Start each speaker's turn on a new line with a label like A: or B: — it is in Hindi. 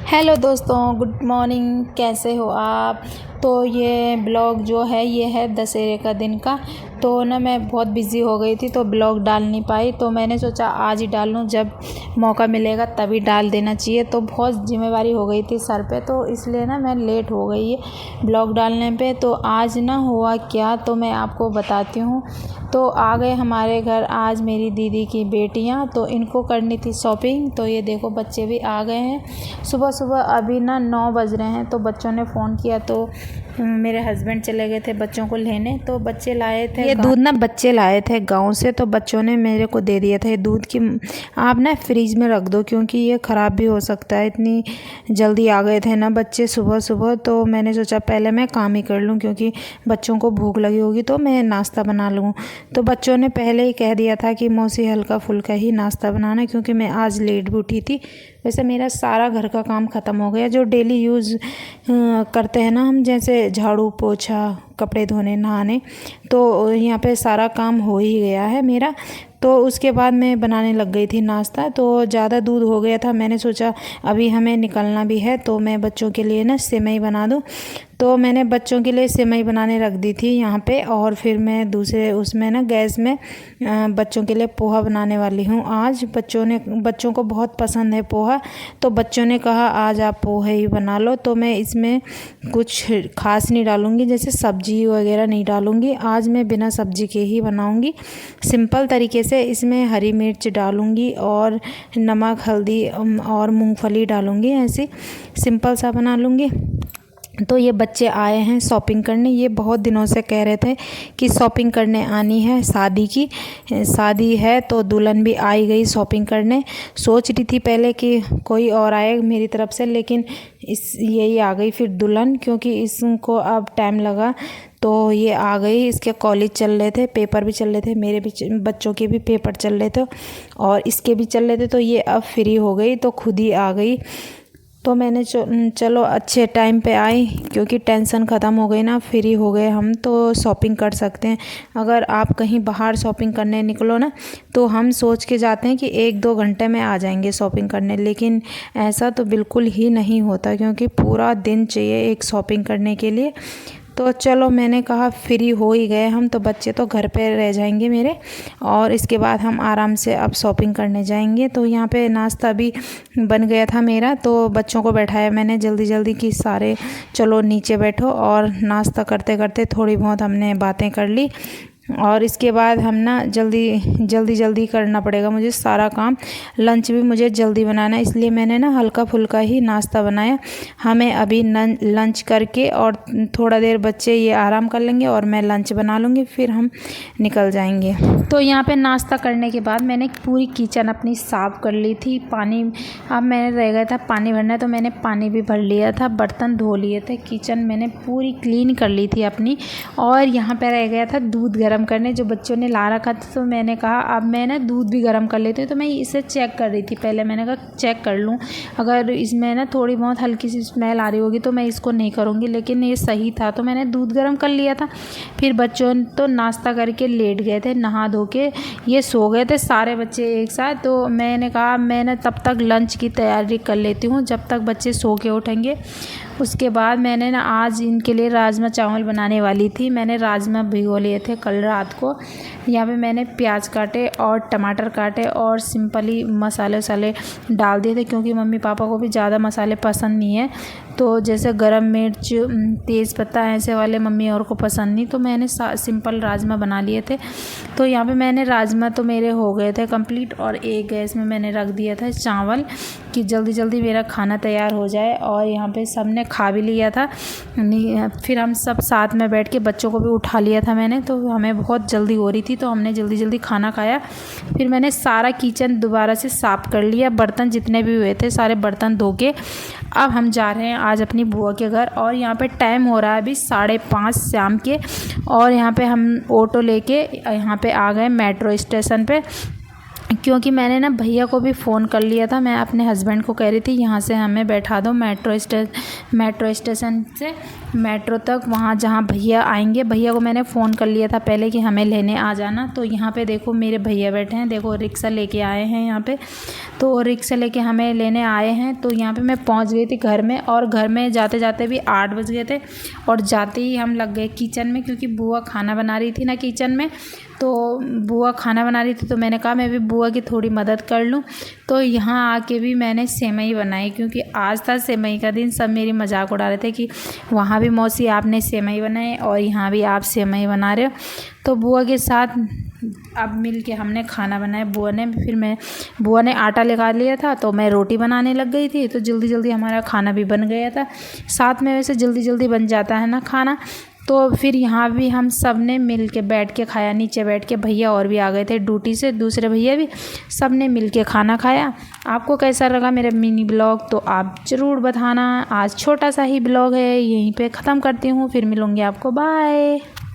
A: हेलो दोस्तों, गुड मॉर्निंग। कैसे हो आप? तो ये ब्लॉग जो है ये है दशहरे का दिन का। तो ना मैं बहुत बिज़ी हो गई थी तो ब्लॉग डाल नहीं पाई, तो मैंने सोचा आज ही डाल लूँ, जब मौका मिलेगा तभी डाल देना चाहिए। तो बहुत जिम्मेवारी हो गई थी सर पे, तो इसलिए ना मैं लेट हो गई है ब्लॉग डालने पे। तो आज ना हुआ क्या तो मैं आपको बताती हूँ। तो आ गए हमारे घर आज मेरी दीदी की बेटियाँ, तो इनको करनी थी शॉपिंग। तो ये देखो बच्चे भी आ गए हैं। सुबह सुबह अभी ना 9 बज रहे हैं, तो बच्चों ने फ़ोन किया तो मेरे हस्बैंड चले गए थे बच्चों को लेने। तो बच्चे लाए थे, ये दूध ना बच्चे लाए थे गांव से, तो बच्चों ने मेरे को दे दिया था ये दूध की आप ना फ्रिज में रख दो क्योंकि ये ख़राब भी हो सकता है। इतनी जल्दी आ गए थे ना बच्चे सुबह सुबह, तो मैंने सोचा पहले मैं काम ही कर लूँ क्योंकि बच्चों को भूख लगी होगी तो मैं नाश्ता बना लूँ। तो बच्चों ने पहले ही कह दिया था कि मौसी हल्का फुल्का ही नाश्ता बनाना, क्योंकि मैं आज लेट भी उठी थी। वैसे मेरा सारा घर का काम ख़त्म हो गया जो डेली यूज़ करते हैं ना हम, जैसे झाड़ू पोछा कपड़े धोने नहाने, तो यहाँ पे सारा काम हो ही गया है मेरा। तो उसके बाद मैं बनाने लग गई थी नाश्ता। तो ज़्यादा दूध हो गया था, मैंने सोचा अभी हमें निकलना भी है तो मैं बच्चों के लिए ना सेवई बना दूँ। तो मैंने बच्चों के लिए सेवई बनाने रख दी थी यहाँ पे, और फिर मैं दूसरे उसमें ना गैस में बच्चों के लिए पोहा बनाने वाली हूँ। आज बच्चों को बहुत पसंद है पोहा, तो बच्चों ने कहा आज आप पोहा ही बना लो। तो मैं इसमें कुछ खास नहीं डालूँगी, जैसे सब्जी वगैरह नहीं डालूँगी। आज मैं बिना सब्जी के ही बनाऊँगी सिंपल तरीके से। इसमें हरी मिर्च डालूँगी और नमक हल्दी और मूंगफली डालूँगी, ऐसे सिंपल सा बना लूँगी। तो ये बच्चे आए हैं शॉपिंग करने, ये बहुत दिनों से कह रहे थे कि शॉपिंग करने आनी है, शादी है तो दुल्हन भी आई गई शॉपिंग करने। सोच रही थी पहले कि कोई और आए मेरी तरफ से, लेकिन यही आ गई फिर दुल्हन, क्योंकि इसको अब टाइम लगा तो ये आ गई। इसके कॉलेज चल रहे थे, पेपर भी चल रहे थे, मेरे भी बच्चों के भी पेपर चल रहे थे और इसके भी चल रहे थे, तो ये अब फ्री हो गई तो खुद ही आ गई। तो मैंने चलो अच्छे टाइम पे आई, क्योंकि टेंशन ख़त्म हो गई ना, फ्री हो गए हम तो शॉपिंग कर सकते हैं। अगर आप कहीं बाहर शॉपिंग करने निकलो ना, तो हम सोच के जाते हैं कि 1-2 घंटे में आ जाएंगे शॉपिंग करने, लेकिन ऐसा तो बिल्कुल ही नहीं होता क्योंकि पूरा दिन चाहिए एक शॉपिंग करने के लिए। तो चलो मैंने कहा फ्री हो ही गए हम, तो बच्चे तो घर पे रह जाएंगे मेरे, और इसके बाद हम आराम से अब शॉपिंग करने जाएंगे। तो यहाँ पे नाश्ता भी बन गया था मेरा, तो बच्चों को बैठाया मैंने जल्दी जल्दी कि सारे चलो नीचे बैठो, और नाश्ता करते करते थोड़ी बहुत हमने बातें कर ली। और इसके बाद हम ना जल्दी करना पड़ेगा मुझे सारा काम। लंच भी मुझे जल्दी बनाना है, इसलिए मैंने ना हल्का फुल्का ही नाश्ता बनाया। हमें अभी लंच करके और थोड़ा देर बच्चे ये आराम कर लेंगे और मैं लंच बना लूँगी, फिर हम निकल जाएंगे। तो यहाँ पे नाश्ता करने के बाद मैंने पूरी किचन अपनी साफ़ कर ली थी। पानी अब मैंने रह गया था पानी भरना, तो मैंने पानी भी भर लिया था, बर्तन धो लिए थे, किचन मैंने पूरी क्लीन कर ली थी अपनी। और यहाँ पे रह गया था दूध गर्म करने, जो बच्चों ने ला रखा था। तो मैंने कहा अब मैं ना दूध भी गर्म कर लेती हूँ। तो मैं इसे चेक कर रही थी पहले, मैंने कहा चेक कर लूँ, अगर इसमें ना थोड़ी बहुत हल्की सी स्मेल आ रही होगी तो मैं इसको नहीं करूँगी, लेकिन ये सही था तो मैंने दूध गर्म कर लिया था। फिर बच्चों तो नाश्ता करके लेट गए थे, नहा धो के ये सो गए थे सारे बच्चे एक साथ। तो मैंने कहा मैं ना तब तक लंच की तैयारी कर लेती हूँ जब तक बच्चे सो के उठेंगे। उसके बाद मैंने ना आज इनके लिए राजमा चावल बनाने वाली थी। मैंने राजमा भिगो लिए थे कल रात को। यहाँ पे मैंने प्याज काटे और टमाटर काटे और सिंपली मसाले वसाले डाल दिए थे, क्योंकि मम्मी पापा को भी ज़्यादा मसाले पसंद नहीं है। तो जैसे गरम मिर्च तेज़ पत्ता ऐसे वाले मम्मी और को पसंद नहीं, तो मैंने सिंपल राजमा बना लिए थे। तो यहाँ पे मैंने राजमा तो मेरे हो गए थे कंप्लीट, और एक गैस में मैंने रख दिया था चावल कि जल्दी जल्दी मेरा खाना तैयार हो जाए। और यहाँ पे सब ने खा भी लिया था, फिर हम सब साथ में बैठ के बच्चों को भी उठा लिया था मैंने। तो हमें बहुत जल्दी हो रही थी तो हमने जल्दी जल्दी खाना खाया। फिर मैंने सारा किचन दोबारा से साफ़ कर लिया, बर्तन जितने भी हुए थे सारे बर्तन धो के। अब हम जा रहे हैं आज अपनी बुआ के घर, और यहाँ पे टाइम हो रहा है अभी 5:30 शाम के। और यहाँ पे हम ऑटो लेके यहाँ पे आ गए मेट्रो स्टेशन पे। क्योंकि मैंने ना भैया को भी फ़ोन कर लिया था। मैं अपने हस्बैंड को कह रही थी यहाँ से हमें बैठा दो मेट्रो स्टेशन से मेट्रो तक, वहाँ जहाँ भैया आएंगे। भैया को मैंने फ़ोन कर लिया था पहले कि हमें लेने आ जाना। तो यहाँ पे देखो मेरे भैया बैठे हैं, देखो रिक्शा लेके आए हैं यहाँ पे। तो रिक्शा लेके हमें लेने आए हैं। तो यहाँ पे मैं पहुँच गई थी घर में, और घर में जाते जाते भी 8 बज गए थे। और जाते ही हम लग गए किचन में, क्योंकि बुआ खाना बना रही थी ना किचन में। तो बुआ खाना बना रही थी तो मैंने कहा मैं भी बुआ की थोड़ी मदद कर लूँ। तो यहाँ आके भी मैंने सेवई बनाई, क्योंकि आज था सेवई का दिन। सब मेरी मजाक उड़ा रहे थे कि वहाँ भी मौसी आपने सेवई बनाई और यहाँ भी आप सेवई बना रहे हो। तो बुआ के साथ अब मिल के हमने खाना बनाया बुआ ने आटा लगा लिया था, तो मैं रोटी बनाने लग गई थी। तो जल्दी जल्दी हमारा खाना भी बन गया था। साथ में वैसे जल्दी जल्दी बन जाता है ना खाना। तो फिर यहाँ भी हम सब ने मिल के बैठ के खाया, नीचे बैठ के। भैया और भी आ गए थे ड्यूटी से, दूसरे भैया भी, सब ने मिल के खाना खाया। आपको कैसा लगा मेरा मिनी ब्लॉग तो आप ज़रूर बताना। आज छोटा सा ही ब्लॉग है, यहीं पे ख़त्म करती हूँ, फिर मिलूँगी आपको, बाय।